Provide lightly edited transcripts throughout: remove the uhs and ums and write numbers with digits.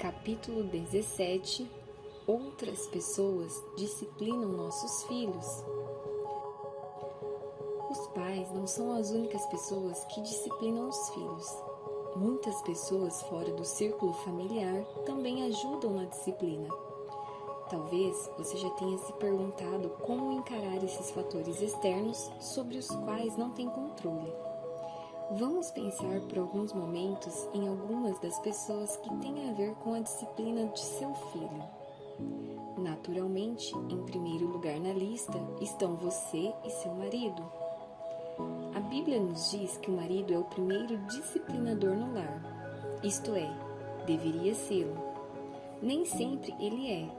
Capítulo 17. Outras pessoas disciplinam nossos filhos. Os pais não são as únicas pessoas que disciplinam os filhos. Muitas pessoas fora do círculo familiar também ajudam na disciplina. Talvez você já tenha se perguntado como encarar esses fatores externos sobre os quais não tem controle. Vamos pensar por alguns momentos em algumas das pessoas que têm a ver com a disciplina de seu filho. Naturalmente, em primeiro lugar na lista estão você e seu marido. A Bíblia nos diz que o marido é o primeiro disciplinador no lar, isto é, deveria sê-lo. Nem sempre ele é,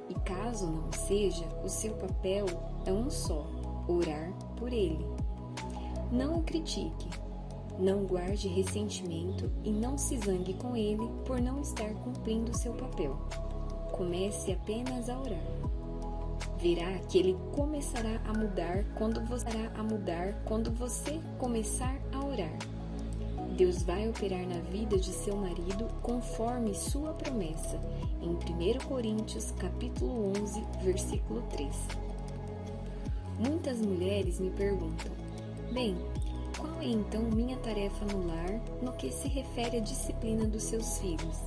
e caso não seja, o seu papel é um só: orar por ele. Não o critique. Não guarde ressentimento e não se zangue com ele por não estar cumprindo seu papel. Comece apenas a orar. Verá que ele começará a mudar quando você começar a orar. Deus vai operar na vida de seu marido conforme sua promessa, em 1 Coríntios capítulo 11, versículo 3. Muitas mulheres me perguntam: bem, qual é então minha tarefa no lar no que se refere à disciplina dos seus filhos?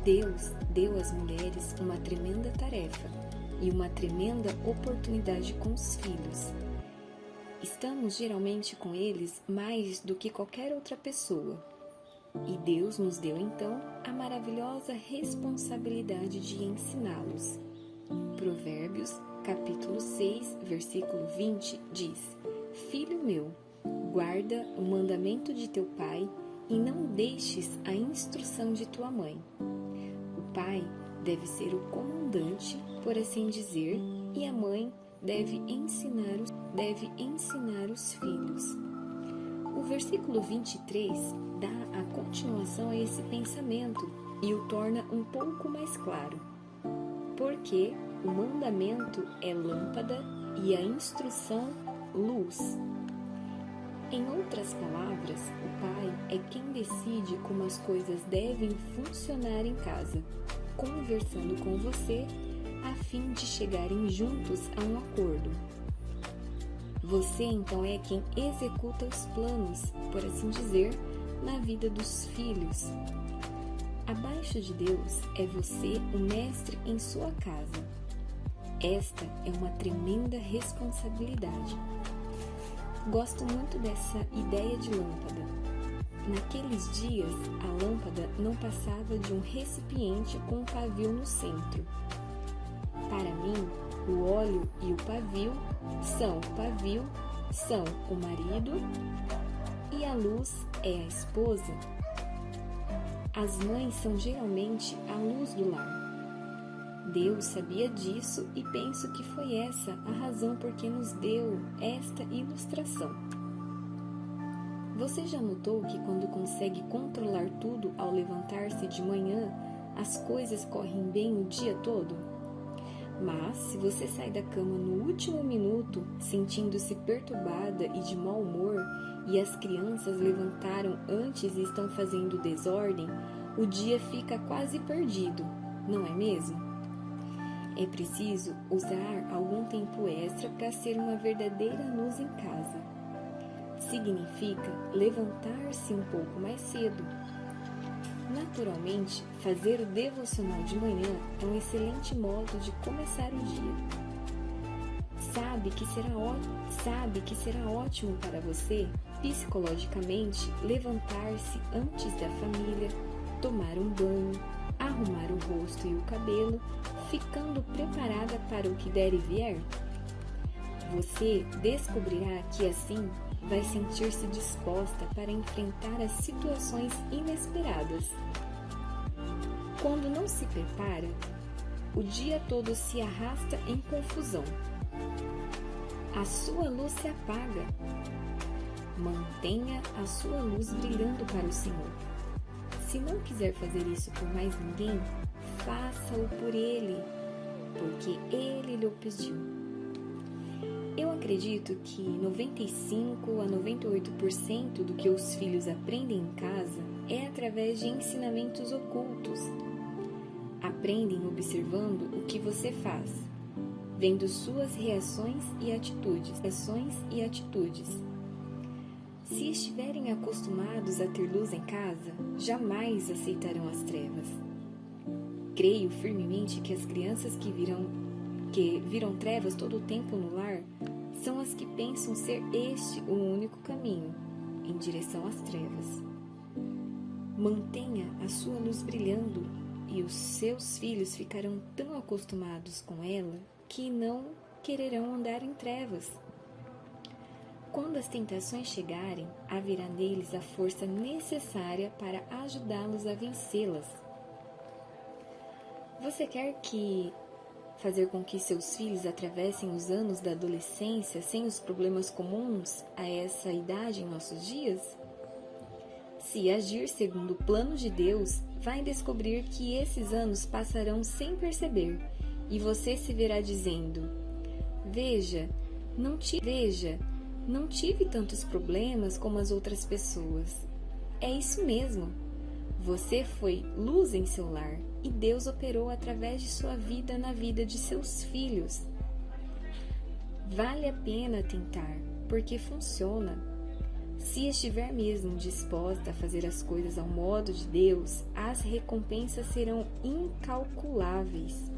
Deus deu às mulheres uma tremenda tarefa e uma tremenda oportunidade com os filhos. Estamos geralmente com eles mais do que qualquer outra pessoa. E Deus nos deu então a maravilhosa responsabilidade de ensiná-los. Provérbios, capítulo 6, versículo 20 diz: Filho meu, guarda o mandamento de teu pai e não deixes a instrução de tua mãe. O pai deve ser o comandante, por assim dizer, e a mãe deve ensinar os filhos. O versículo 23 dá a continuação a esse pensamento e o torna um pouco mais claro. Porque o mandamento é lâmpada e a instrução luz. Em outras palavras, o pai é quem decide como as coisas devem funcionar em casa, conversando com você a fim de chegarem juntos a um acordo. Você então é quem executa os planos, por assim dizer, na vida dos filhos. Abaixo de Deus é você o mestre em sua casa. Esta é uma tremenda responsabilidade. Gosto muito dessa ideia de lâmpada. Naqueles dias, a lâmpada não passava de um recipiente com um pavio no centro. Para mim, o óleo e o pavio são o marido e a luz é a esposa. As mães são geralmente a luz do lar. Deus sabia disso e penso que foi essa a razão por que nos deu esta ilustração. Você já notou que quando consegue controlar tudo ao levantar-se de manhã, as coisas correm bem o dia todo? Mas, se você sai da cama no último minuto, sentindo-se perturbada e de mau humor, e as crianças levantaram antes e estão fazendo desordem, o dia fica quase perdido, não é mesmo? É preciso usar algum tempo extra para ser uma verdadeira luz em casa. Significa levantar-se um pouco mais cedo. Naturalmente, fazer o devocional de manhã é um excelente modo de começar o dia. Sabe que será ótimo para você, psicologicamente, levantar-se antes da família, tomar um banho, arrumar o rosto e o cabelo, ficando preparada para o que der e vier? Você descobrirá que assim vai sentir-se disposta para enfrentar as situações inesperadas. Quando não se prepara, o dia todo se arrasta em confusão. A sua luz se apaga. Mantenha a sua luz brilhando para o Senhor. Se não quiser fazer isso por mais ninguém, faça-o por Ele, porque Ele lhe pediu. Eu acredito que 95 a 98% do que os filhos aprendem em casa é através de ensinamentos ocultos. Aprendem observando o que você faz, vendo suas reações e atitudes. Se estiverem acostumados a ter luz em casa, jamais aceitarão as trevas. Creio firmemente que as crianças que viram trevas todo o tempo no lar são as que pensam ser este o único caminho em direção às trevas. Mantenha a sua luz brilhando e os seus filhos ficarão tão acostumados com ela que não quererão andar em trevas. Quando as tentações chegarem, haverá neles a força necessária para ajudá-los a vencê-las. Você quer fazer com que seus filhos atravessem os anos da adolescência sem os problemas comuns a essa idade em nossos dias? Se agir segundo o plano de Deus, vai descobrir que esses anos passarão sem perceber, e você se verá dizendo: Veja, não tive tantos problemas como as outras pessoas. É isso mesmo. Você foi luz em seu lar e Deus operou através de sua vida na vida de seus filhos. Vale a pena tentar, porque funciona. Se estiver mesmo disposta a fazer as coisas ao modo de Deus, as recompensas serão incalculáveis.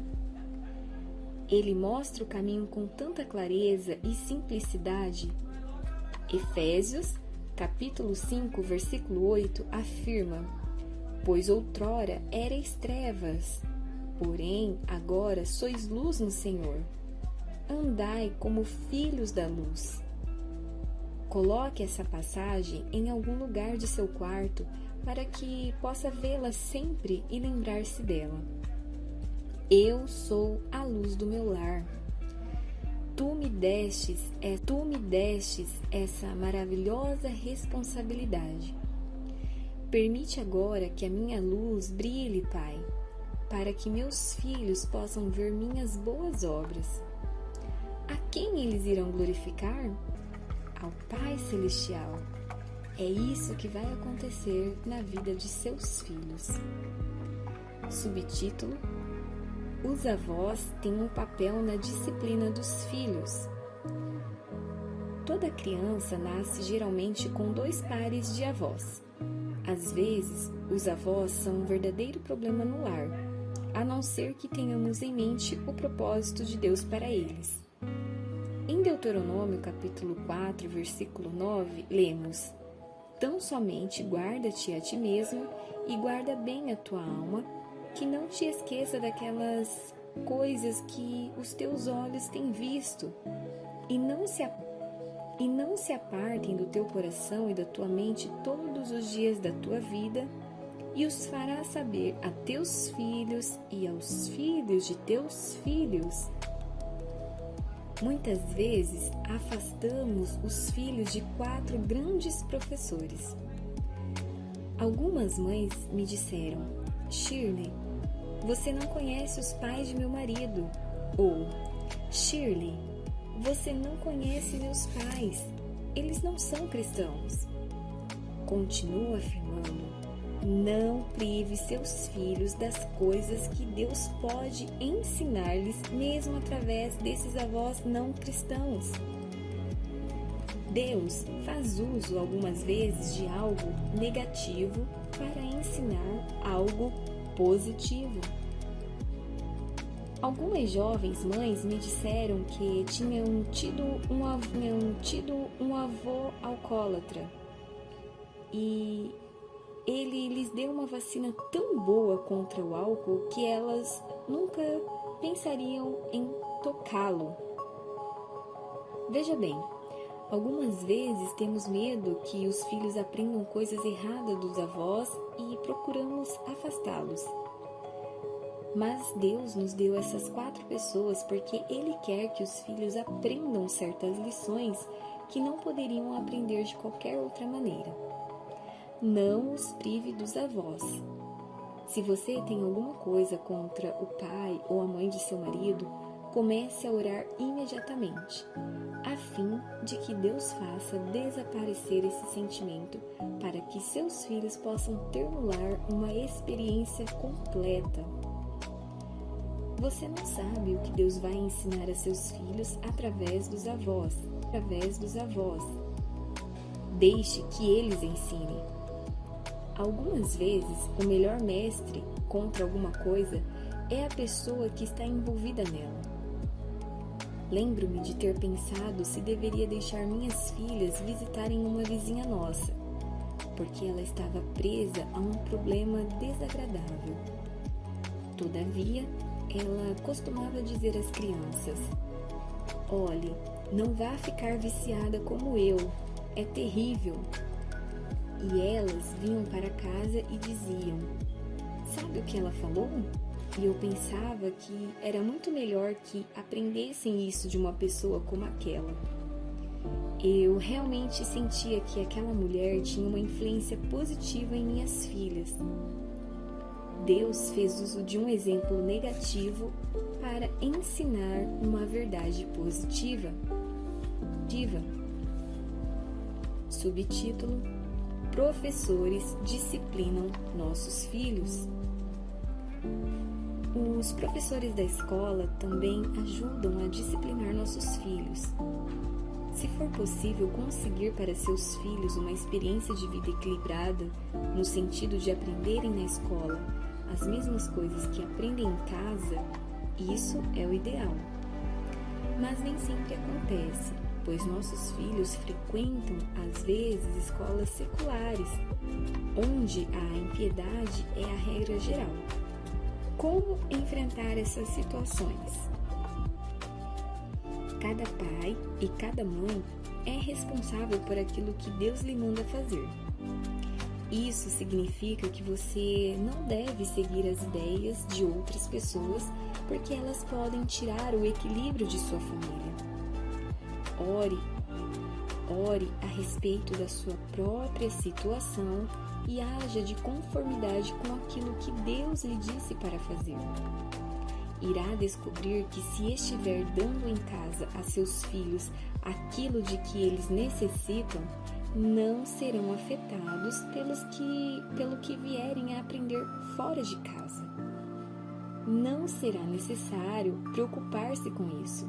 Ele mostra o caminho com tanta clareza e simplicidade. Efésios, capítulo 5, versículo 8, afirma: Pois outrora erais trevas, porém agora sois luz no Senhor. Andai como filhos da luz. Coloque essa passagem em algum lugar de seu quarto para que possa vê-la sempre e lembrar-se dela. Eu sou a luz do meu lar. Tu me destes essa maravilhosa responsabilidade. Permite agora que a minha luz brilhe, Pai, para que meus filhos possam ver minhas boas obras. A quem eles irão glorificar? Ao Pai Celestial. É isso que vai acontecer na vida de seus filhos. Subtítulo: Os avós têm um papel na disciplina dos filhos. Toda criança nasce geralmente com 2 pares de avós. Às vezes, os avós são um verdadeiro problema no lar, a não ser que tenhamos em mente o propósito de Deus para eles. Em Deuteronômio, capítulo 4, versículo 9, lemos: Tão somente guarda-te a ti mesmo e guarda bem a tua alma, que não te esqueça daquelas coisas que os teus olhos têm visto, e não se apartem do teu coração e da tua mente todos os dias da tua vida, e os farás saber a teus filhos e aos filhos de teus filhos. Muitas vezes afastamos os filhos de 4 grandes professores. Algumas mães me disseram: Shirley, você não conhece os pais de meu marido. Ou, Shirley, você não conhece meus pais. Eles não são cristãos. Continuo afirmando: não prive seus filhos das coisas que Deus pode ensinar-lhes, mesmo através desses avós não cristãos. Deus faz uso algumas vezes de algo negativo para ensinar algo positivo. Algumas jovens mães me disseram que tinham tido um avô alcoólatra e ele lhes deu uma vacina tão boa contra o álcool que elas nunca pensariam em tocá-lo. Veja bem, algumas vezes temos medo que os filhos aprendam coisas erradas dos avós e procuramos afastá-los. Mas Deus nos deu essas 4 pessoas porque Ele quer que os filhos aprendam certas lições que não poderiam aprender de qualquer outra maneira. Não os prive dos avós. Se você tem alguma coisa contra o pai ou a mãe de seu marido, comece a orar imediatamente, a fim de que Deus faça desaparecer esse sentimento para que seus filhos possam ter no lar uma experiência completa. Você não sabe o que Deus vai ensinar a seus filhos através dos avós. Deixe que eles ensinem. Algumas vezes, o melhor mestre contra alguma coisa é a pessoa que está envolvida nela. Lembro-me de ter pensado se deveria deixar minhas filhas visitarem uma vizinha nossa, porque ela estava presa a um problema desagradável. Todavia, ela costumava dizer às crianças: "Olhe, não vá ficar viciada como eu, é terrível." E elas vinham para casa e diziam: "Sabe o que ela falou?" E eu pensava que era muito melhor que aprendessem isso de uma pessoa como aquela. Eu realmente sentia que aquela mulher tinha uma influência positiva em minhas filhas. Deus fez uso de um exemplo negativo para ensinar uma verdade positiva. Subtítulo: Professores disciplinam nossos filhos. Os professores da escola também ajudam a disciplinar nossos filhos. Se for possível conseguir para seus filhos uma experiência de vida equilibrada, no sentido de aprenderem na escola as mesmas coisas que aprendem em casa, isso é o ideal. Mas nem sempre acontece, pois nossos filhos frequentam, às vezes, escolas seculares, onde a impiedade é a regra geral. Como enfrentar essas situações? Cada pai e cada mãe é responsável por aquilo que Deus lhe manda fazer. Isso significa que você não deve seguir as ideias de outras pessoas, porque elas podem tirar o equilíbrio de sua família. Ore a respeito da sua própria situação e haja de conformidade com aquilo que Deus lhe disse para fazer. Irá descobrir que se estiver dando em casa a seus filhos aquilo de que eles necessitam, não serão afetados pelo que vierem a aprender fora de casa. Não será necessário preocupar-se com isso.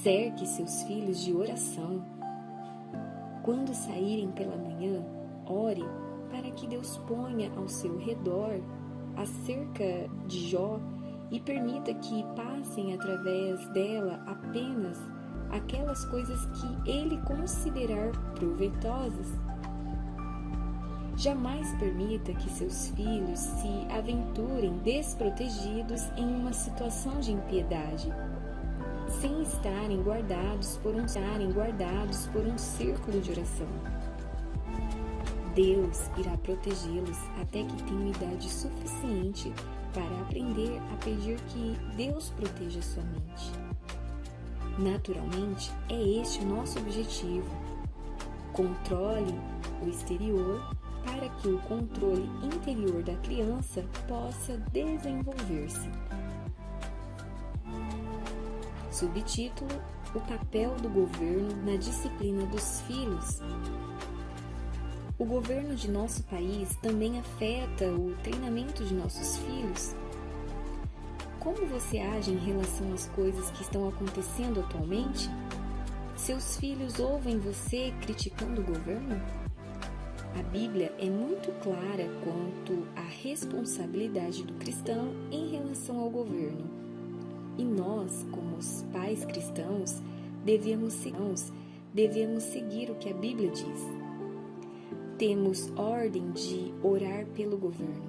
Cerque seus filhos de oração. Quando saírem pela manhã, ore para que Deus ponha ao seu redor a cerca de Jó e permita que passem através dela apenas aquelas coisas que ele considerar proveitosas. Jamais permita que seus filhos se aventurem desprotegidos em uma situação de impiedade, sem estarem guardados por um círculo de oração. Deus irá protegê-los até que tenham idade suficiente para aprender a pedir que Deus proteja sua mente. Naturalmente, é este o nosso objetivo. Controle o exterior para que o controle interior da criança possa desenvolver-se. Subtítulo: O papel do governo na disciplina dos filhos. O governo de nosso país também afeta o treinamento de nossos filhos. Como você age em relação às coisas que estão acontecendo atualmente? Seus filhos ouvem você criticando o governo? A Bíblia é muito clara quanto à responsabilidade do cristão em relação ao governo. E nós, como os pais cristãos, devemos seguir o que a Bíblia diz. Temos ordem de orar pelo governo.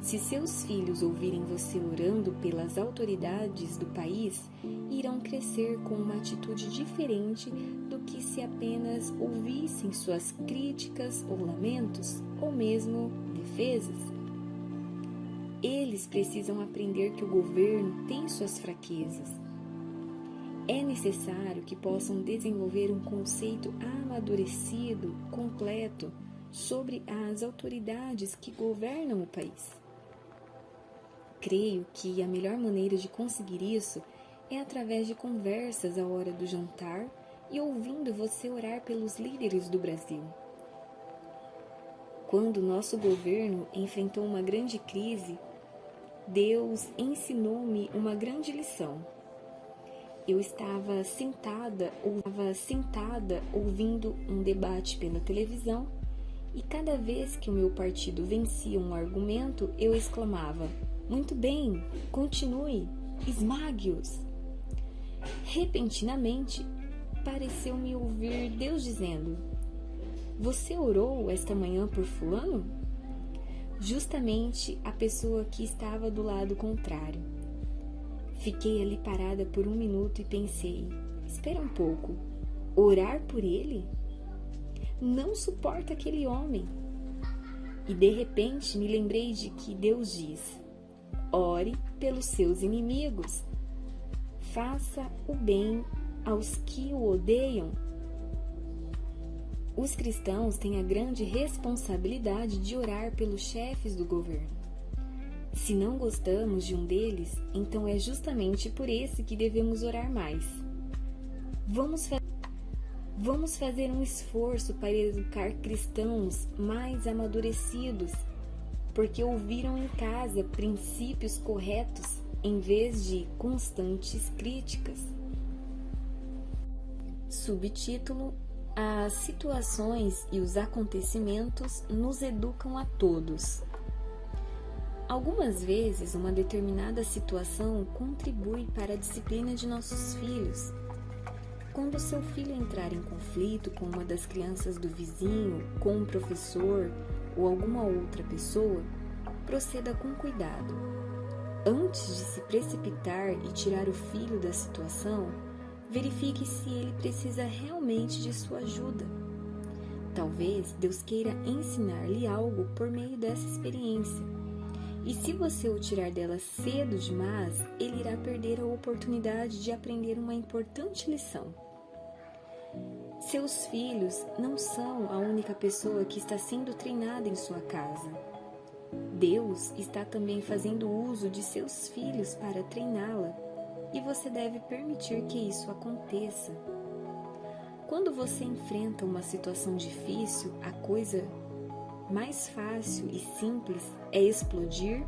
Se seus filhos ouvirem você orando pelas autoridades do país, irão crescer com uma atitude diferente do que se apenas ouvissem suas críticas ou lamentos, ou mesmo defesas. Eles precisam aprender que o governo tem suas fraquezas. É necessário que possam desenvolver um conceito amadurecido, completo, sobre as autoridades que governam o país. Creio que a melhor maneira de conseguir isso é através de conversas à hora do jantar e ouvindo você orar pelos líderes do Brasil. Quando nosso governo enfrentou uma grande crise, Deus ensinou-me uma grande lição. Eu estava sentada ouvindo um debate pela televisão e cada vez que o meu partido vencia um argumento, eu exclamava: "Muito bem, continue, esmague-os." Repentinamente, pareceu-me ouvir Deus dizendo: "Você orou esta manhã por fulano?" Justamente a pessoa que estava do lado contrário. Fiquei ali parada por 1 minuto e pensei: espera um pouco, orar por ele? Não suporto aquele homem. E de repente me lembrei de que Deus diz: ore pelos seus inimigos, faça o bem aos que o odeiam. Os cristãos têm a grande responsabilidade de orar pelos chefes do governo. Se não gostamos de um deles, então é justamente por esse que devemos orar mais. Vamos fazer um esforço para educar cristãos mais amadurecidos, porque ouviram em casa princípios corretos em vez de constantes críticas. Subtítulo: As situações e os acontecimentos nos educam a todos. Algumas vezes, uma determinada situação contribui para a disciplina de nossos filhos. Quando seu filho entrar em conflito com uma das crianças do vizinho, com um professor ou alguma outra pessoa, proceda com cuidado. Antes de se precipitar e tirar o filho da situação, verifique se ele precisa realmente de sua ajuda. Talvez Deus queira ensinar-lhe algo por meio dessa experiência. E se você o tirar dela cedo demais, ele irá perder a oportunidade de aprender uma importante lição. Seus filhos não são a única pessoa que está sendo treinada em sua casa. Deus está também fazendo uso de seus filhos para treiná-la, e você deve permitir que isso aconteça. Quando você enfrenta uma situação difícil, a coisa mais fácil e simples é explodir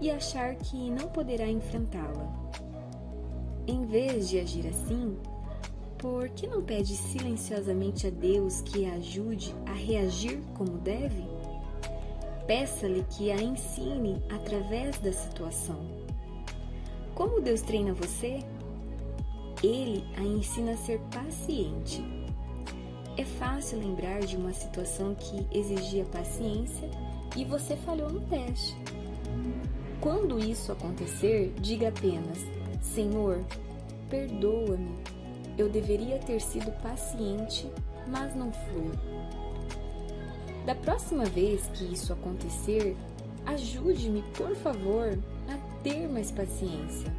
e achar que não poderá enfrentá-la. Em vez de agir assim, por que não pede silenciosamente a Deus que a ajude a reagir como deve? Peça-lhe que a ensine através da situação. Como Deus treina você? Ele a ensina a ser paciente. É fácil lembrar de uma situação que exigia paciência e você falhou no teste. Quando isso acontecer, diga apenas: Senhor, perdoa-me. Eu deveria ter sido paciente, mas não fui. Da próxima vez que isso acontecer, ajude-me, por favor, a ter mais paciência.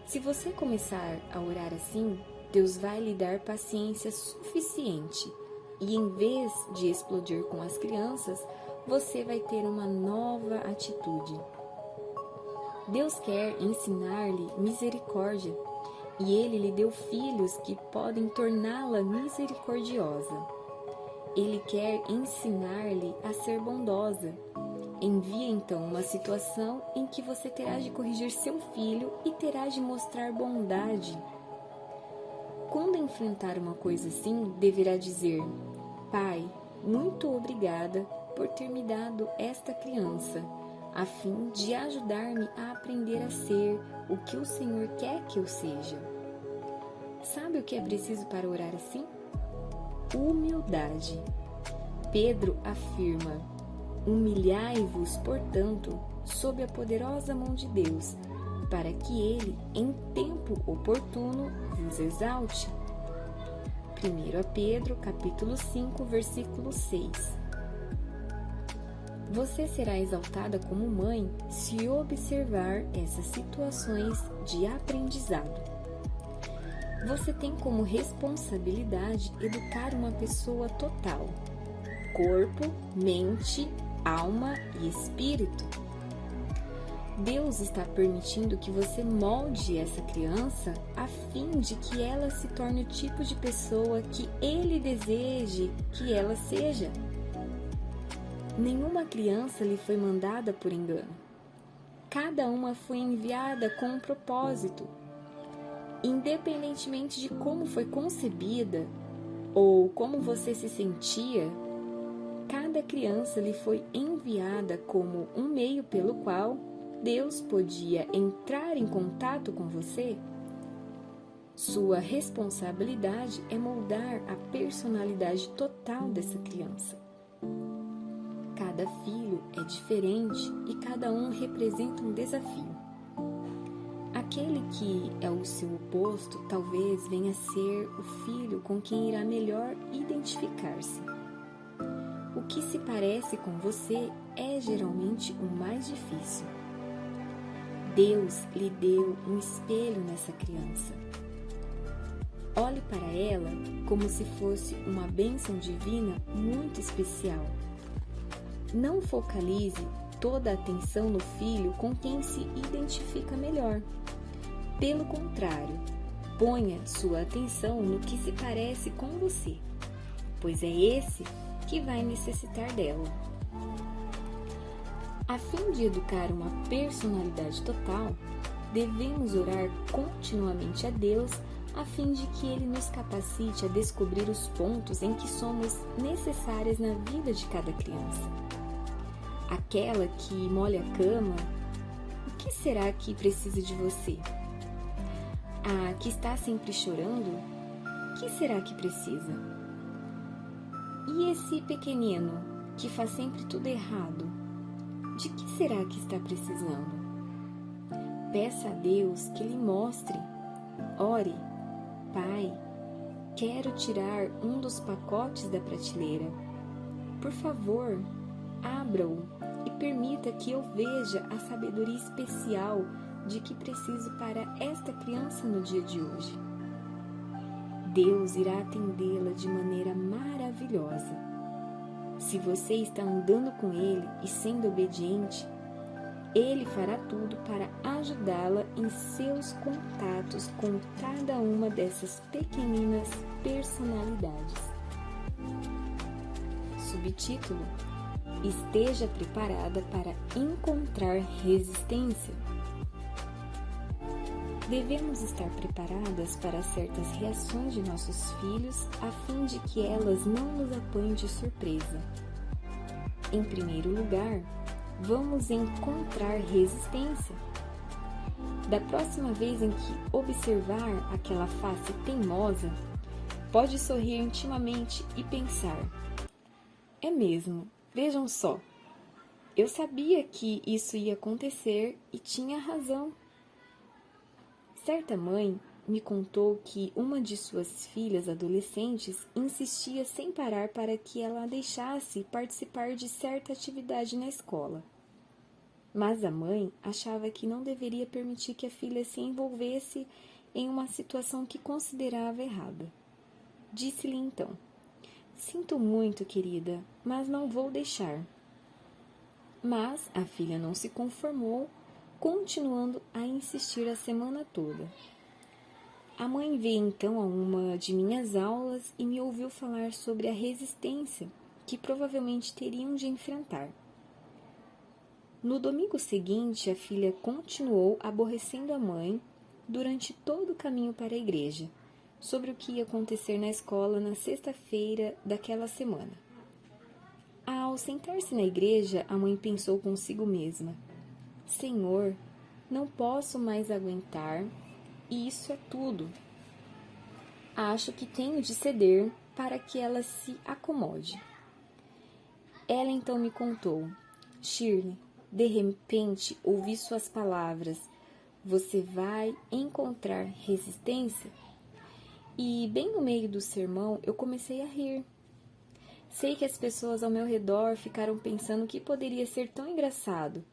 Se você começar a orar assim, Deus vai lhe dar paciência suficiente e, em vez de explodir com as crianças, você vai ter uma nova atitude. Deus quer ensinar-lhe misericórdia e Ele lhe deu filhos que podem torná-la misericordiosa. Ele quer ensinar-lhe a ser bondosa. Envie então uma situação em que você terá de corrigir seu filho e terá de mostrar bondade. Quando enfrentar uma coisa assim, deverá dizer: Pai, muito obrigada por ter me dado esta criança, a fim de ajudar-me a aprender a ser o que o Senhor quer que eu seja. Sabe o que é preciso para orar assim? Humildade. Pedro afirma: humilhai-vos, portanto, sob a poderosa mão de Deus, para que Ele, em tempo oportuno, vos exalte. 1 Pedro, capítulo 5, versículo 6. Você será exaltada como mãe se observar essas situações de aprendizado. Você tem como responsabilidade educar uma pessoa total: corpo, mente, alma e espírito. Deus está permitindo que você molde essa criança a fim de que ela se torne o tipo de pessoa que Ele deseje que ela seja. Nenhuma criança lhe foi mandada por engano. Cada uma foi enviada com um propósito. Independentemente de como foi concebida ou como você se sentia, cada criança lhe foi enviada como um meio pelo qual Deus podia entrar em contato com você. Sua responsabilidade é moldar a personalidade total dessa criança. Cada filho é diferente e cada um representa um desafio. Aquele que é o seu oposto talvez venha a ser o filho com quem irá melhor identificar-se. O que se parece com você é geralmente o mais difícil. Deus lhe deu um espelho nessa criança. Olhe para ela como se fosse uma bênção divina muito especial. Não focalize toda a atenção no filho com quem se identifica melhor. Pelo contrário, ponha sua atenção no que se parece com você, pois é esse que vai necessitar dela. A fim de educar uma personalidade total, devemos orar continuamente a Deus a fim de que Ele nos capacite a descobrir os pontos em que somos necessárias na vida de cada criança. Aquela que molha a cama, o que será que precisa de você? A que está sempre chorando, o que será que precisa? E esse pequenino que faz sempre tudo errado, de que será que está precisando? Peça a Deus que lhe mostre. Ore, Pai, quero tirar um dos pacotes da prateleira. Por favor, abra-o e permita que eu veja a sabedoria especial de que preciso para esta criança no dia de hoje. Deus irá atendê-la de maneira maravilhosa. Se você está andando com Ele e sendo obediente, Ele fará tudo para ajudá-la em seus contatos com cada uma dessas pequeninas personalidades. Subtítulo: Esteja preparada para encontrar resistência. Devemos estar preparadas para certas reações de nossos filhos a fim de que elas não nos apanhem de surpresa. Em primeiro lugar, vamos encontrar resistência. Da próxima vez em que observar aquela face teimosa, pode sorrir intimamente e pensar: é mesmo, vejam só, eu sabia que isso ia acontecer e tinha razão. Certa mãe me contou que uma de suas filhas adolescentes insistia sem parar para que ela a deixasse participar de certa atividade na escola. Mas a mãe achava que não deveria permitir que a filha se envolvesse em uma situação que considerava errada. Disse-lhe então: sinto muito, querida, mas não vou deixar. Mas a filha não se conformou, continuando a insistir a semana toda. A mãe veio então a uma de minhas aulas e me ouviu falar sobre a resistência que provavelmente teriam de enfrentar. No domingo seguinte, a filha continuou aborrecendo a mãe durante todo o caminho para a igreja, sobre o que ia acontecer na escola na sexta-feira daquela semana. Ao sentar-se na igreja, a mãe pensou consigo mesma: Senhor, não posso mais aguentar, e isso é tudo. Acho que tenho de ceder para que ela se acomode. Ela então me contou: Shirley, de repente ouvi suas palavras, você vai encontrar resistência? E bem no meio do sermão eu comecei a rir. Sei que as pessoas ao meu redor ficaram pensando que poderia ser tão engraçado,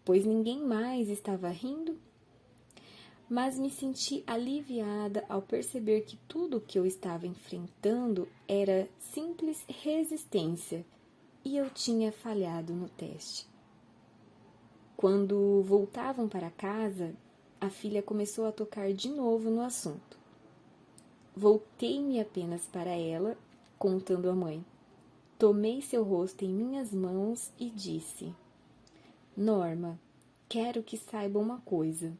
pois ninguém mais estava rindo. Mas me senti aliviada ao perceber que tudo o que eu estava enfrentando era simples resistência e eu tinha falhado no teste. Quando voltavam para casa, a filha começou a tocar de novo no assunto. Voltei-me apenas para ela, contando à mãe. Tomei seu rosto em minhas mãos e disse: Norma, quero que saiba uma coisa.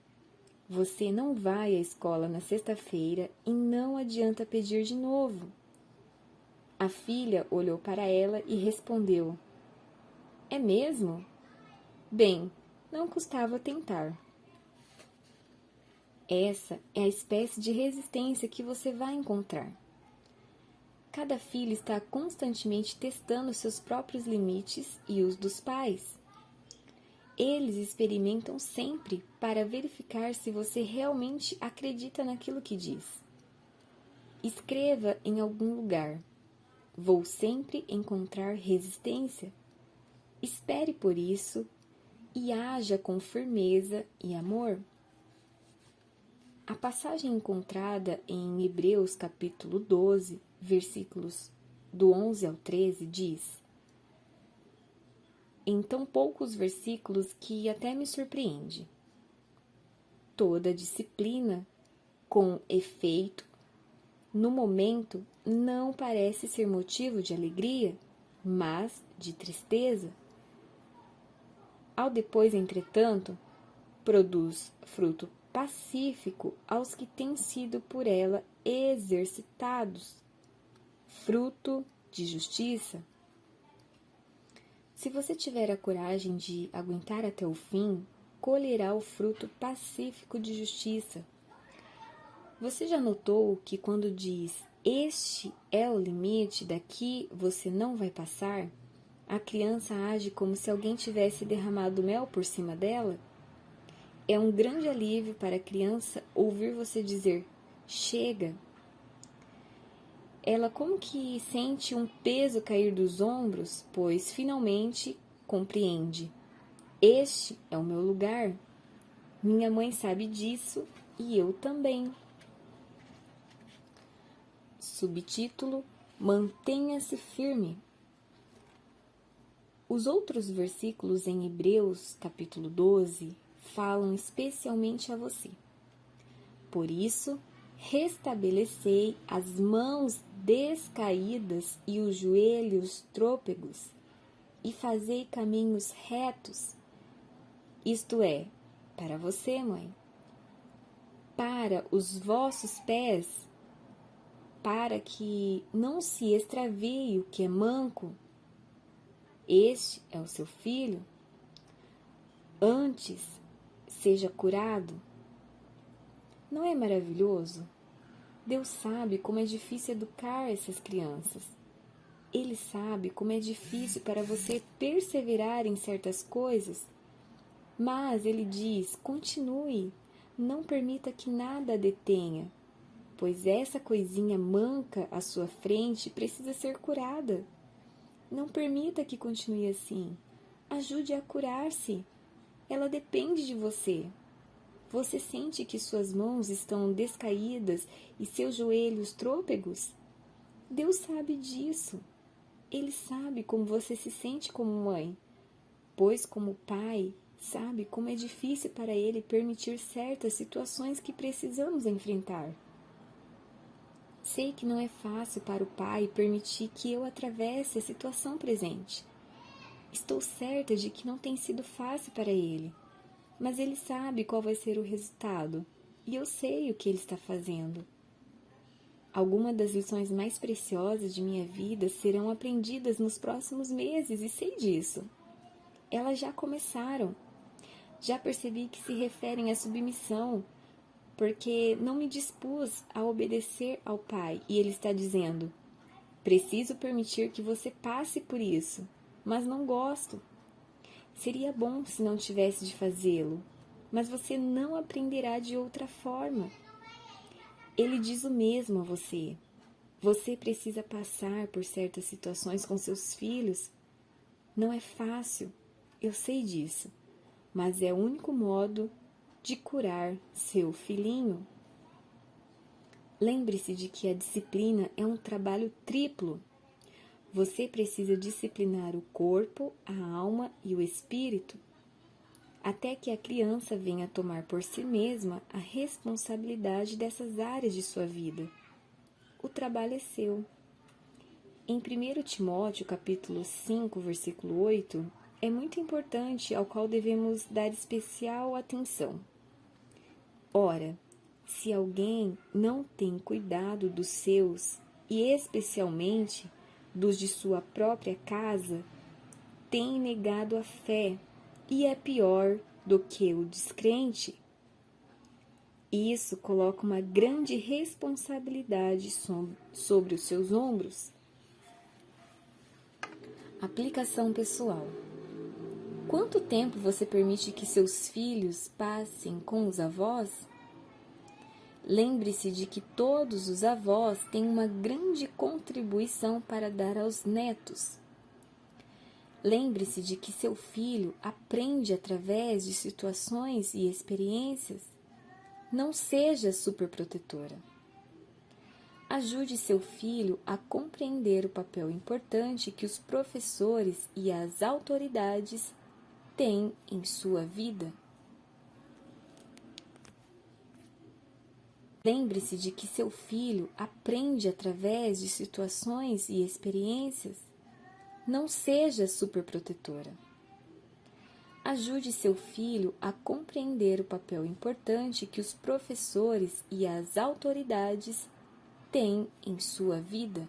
Você não vai à escola na sexta-feira e não adianta pedir de novo. A filha olhou para ela e respondeu: É mesmo? Bem, não custava tentar. Essa é a espécie de resistência que você vai encontrar. Cada filho está constantemente testando seus próprios limites e os dos pais. Eles experimentam sempre para verificar se você realmente acredita naquilo que diz. Escreva em algum lugar: Vou sempre encontrar resistência. Espere por isso e haja com firmeza e amor. A passagem encontrada em Hebreus capítulo 12, versículos do 11 ao 13 diz, em tão poucos versículos que até me surpreende: toda disciplina, com efeito, no momento não parece ser motivo de alegria, mas de tristeza. Ao depois, entretanto, produz fruto pacífico aos que têm sido por ela exercitados, fruto de justiça. Se você tiver a coragem de aguentar até o fim, colherá o fruto pacífico de justiça. Você já notou que quando diz, este é o limite, daqui você não vai passar, a criança age como se alguém tivesse derramado mel por cima dela? É um grande alívio para a criança ouvir você dizer, chega. Ela como que sente um peso cair dos ombros, pois finalmente compreende. Este é o meu lugar. Minha mãe sabe disso e eu também. Subtítulo: Mantenha-se firme. Os outros versículos em Hebreus, capítulo 12, falam especialmente a você. Por isso, restabelecei as mãos descaídas e os joelhos trôpegos, e fazei caminhos retos. Isto é, para você, mãe, para os vossos pés, para que não se extravie o que é manco. Este é o seu filho. Antes, seja curado. Não é maravilhoso? Deus sabe como é difícil educar essas crianças. Ele sabe como é difícil para você perseverar em certas coisas. Mas Ele diz, continue, não permita que nada a detenha, pois essa coisinha manca à sua frente precisa ser curada. Não permita que continue assim. Ajude a curar-se. Ela depende de você. Você sente que suas mãos estão descaídas e seus joelhos trôpegos? Deus sabe disso. Ele sabe como você se sente como mãe, pois como pai, sabe como é difícil para ele permitir certas situações que precisamos enfrentar. Sei que não é fácil para o pai permitir que eu atravesse a situação presente. Estou certa de que não tem sido fácil para ele, mas ele sabe qual vai ser o resultado e eu sei o que ele está fazendo. Algumas das lições mais preciosas de minha vida serão aprendidas nos próximos meses e sei disso. Elas já começaram. Já percebi que se referem à submissão, porque não me dispus a obedecer ao Pai e Ele está dizendo: preciso permitir que você passe por isso, mas não gosto. Seria bom se não tivesse de fazê-lo, mas você não aprenderá de outra forma. Ele diz o mesmo a você. Você precisa passar por certas situações com seus filhos. Não é fácil, eu sei disso, mas é o único modo de curar seu filhinho. Lembre-se de que a disciplina é um trabalho triplo. Você precisa disciplinar o corpo, a alma e o espírito. até que a criança venha tomar por si mesma a responsabilidade dessas áreas de sua vida. O trabalho é seu. Em 1 Timóteo, capítulo 5, versículo 8, é muito importante, ao qual devemos dar especial atenção. Ora, se alguém não tem cuidado dos seus, e especialmente dos de sua própria casa, tem negado a fé e é pior do que o descrente. Isso coloca uma grande responsabilidade sobre os seus ombros. Aplicação pessoal. Quanto tempo você permite que seus filhos passem com os avós? Lembre-se de que todos os avós têm uma grande contribuição para dar aos netos. Lembre-se de que seu filho aprende através de situações e experiências. Não seja superprotetora. Ajude seu filho a compreender o papel importante que os professores e as autoridades têm em sua vida. Lembre-se de que seu filho aprende através de situações e experiências. Não seja superprotetora. Ajude seu filho a compreender o papel importante que os professores e as autoridades têm em sua vida.